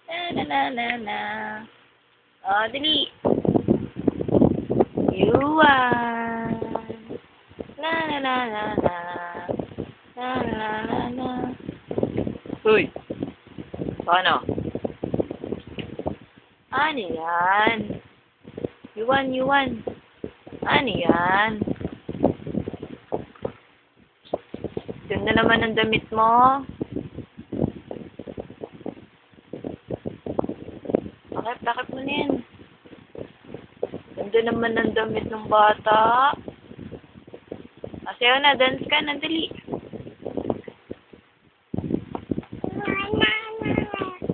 Na na na na. Oh, dali. Yuan. La la la la la. La la la la. Uy. Paano? Ano yan? Yuan, Yuan. Ano yan? Ganda naman ang damit mo. Bakit mo na yan? Ganda naman ang damit ng bata. Sayo na, dance ka na, dali.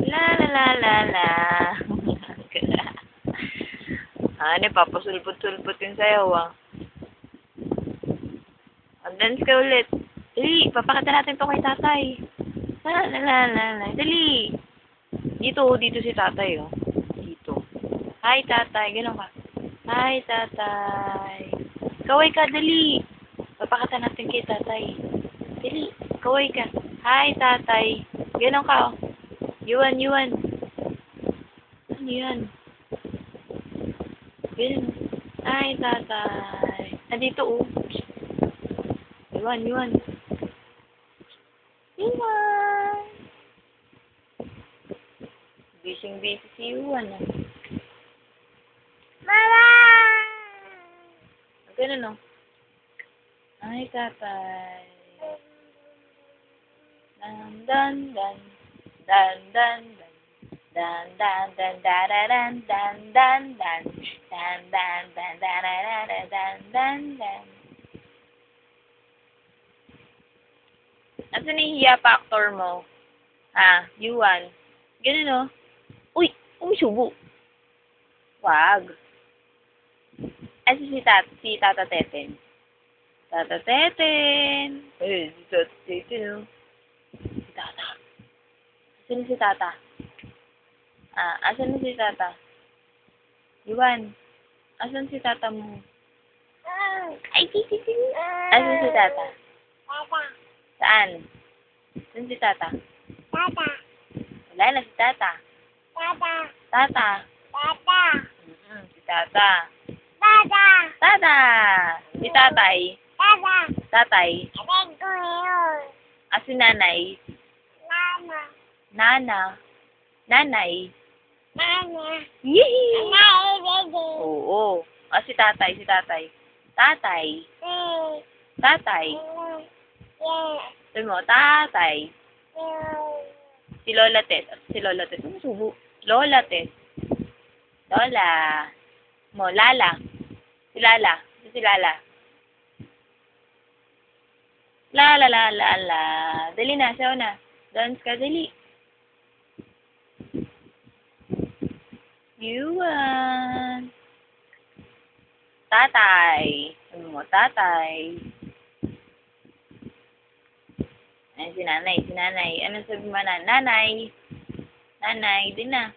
La la la la la. Ano, papasulpot-sulpot yung sayaw, ah. Dance ka ulit. Dali, papakita natin to kay tatay. La la la la la. Dali. Dito si tatay, oh. Dito. Hi, tatay. Ganon ka. Hi, tatay. Kaway ka, dali. Papakita natin kay tatay. Dali. Kaway ka. Hi, tatay. Ganon ka, oh. Yuan. Ano yan? Ganon. Hi, tatay. Nandito, oh. Yuan. Busy si Yuan, ah. Mama! Ganun, oh. Ay, tatay. Dan. Asan yung hiya factor mo? Ah, Yuan. Ganun, oh. Uy, subo. Wag. Ay, si Tata Teten. Tata Teten. Eh, si Tata Teten, oh. Si Tata. Asan si Tata? Ah, asan si Tata? Yuan, asan si Tata mo? Ay, Titi. Asan si Tata? Saan? Saan si Tata? Wala na si Tata. Tata. Si Tata. Tata. Si Tatay. Tatay. Si Nanay. Nanay. Yee! Oo. Si Tatay. Tatay. Sabi mo, Tatay. Si Lola Tess. Ano subo? Lola Tess. Lola. Mo, Lala. Si Lala. La. Dali na, sayo na. Dance ka, dali. Yuan. Tatay. Sabi mo, Tatay. Ay, si Nanay. Ano sabi mo na? Nanay, dali na.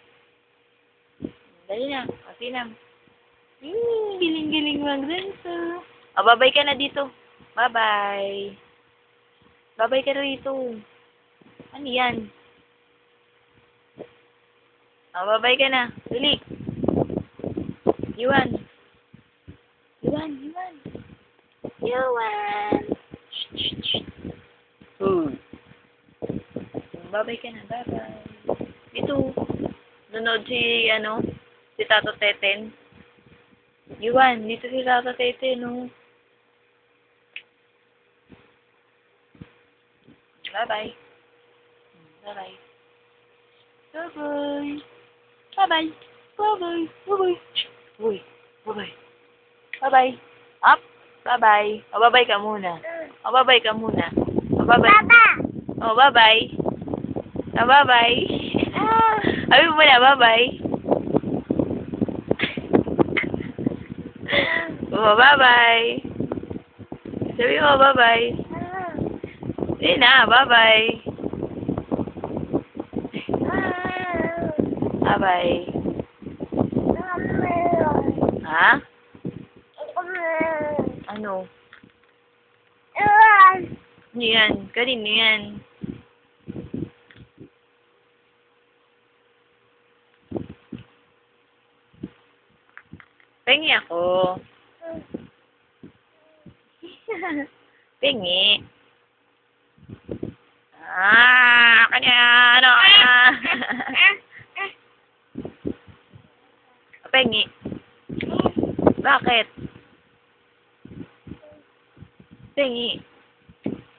Kasi na. Giling mag-dance. Babay ka na dito. Bye-bye. Babay ka na dito. Ano yan? Babay ka na. Dali. Yuan. Babay ka na. Bye-bye. Ito. Nunod si Tata Teten. Yuan, dito si Tata Teten, no? Bye-bye. Bye-bye. Up. Bye-bye. Bye-bye ka muna. Bye-bye. Papa! Bye-bye. Bye-bye. Sabi mo na, bye-bye. Bye-bye. Sabi mo, bye-bye. Hindi na, bye-bye. Bye-bye. Ha? Ano? Ano yan? Kanino yan? Pengi ako. Pengi. Kanya, ano, Pengi. Bakit? Pengi.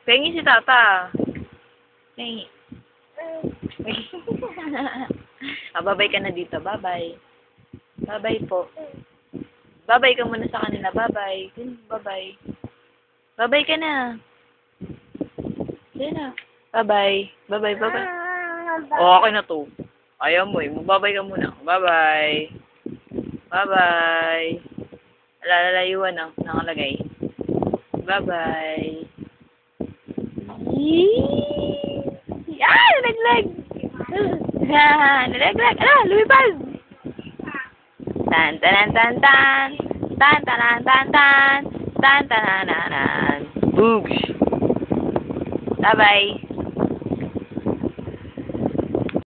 Pengi si Tata. Pengi. Babay ka na dito. Bye-bye. Bye-bye po. Bye-bye ka muna sa kanila. Bye-bye. Bye-bye. Bye-bye ka na. Yan na. Bye-bye. Bye-bye. Bye-bye. Oh, okay na to. Ayaw mo eh. Magbabay ka muna. Bye-bye. Bye-bye. Lalayuan na. Nakalagay. Bye-bye. Nalaglag. Nalaglag. Lumipad. Tan tan tan tan. Tan tan tan tan. Tan tan tan tan. Boogs. Bye-bye.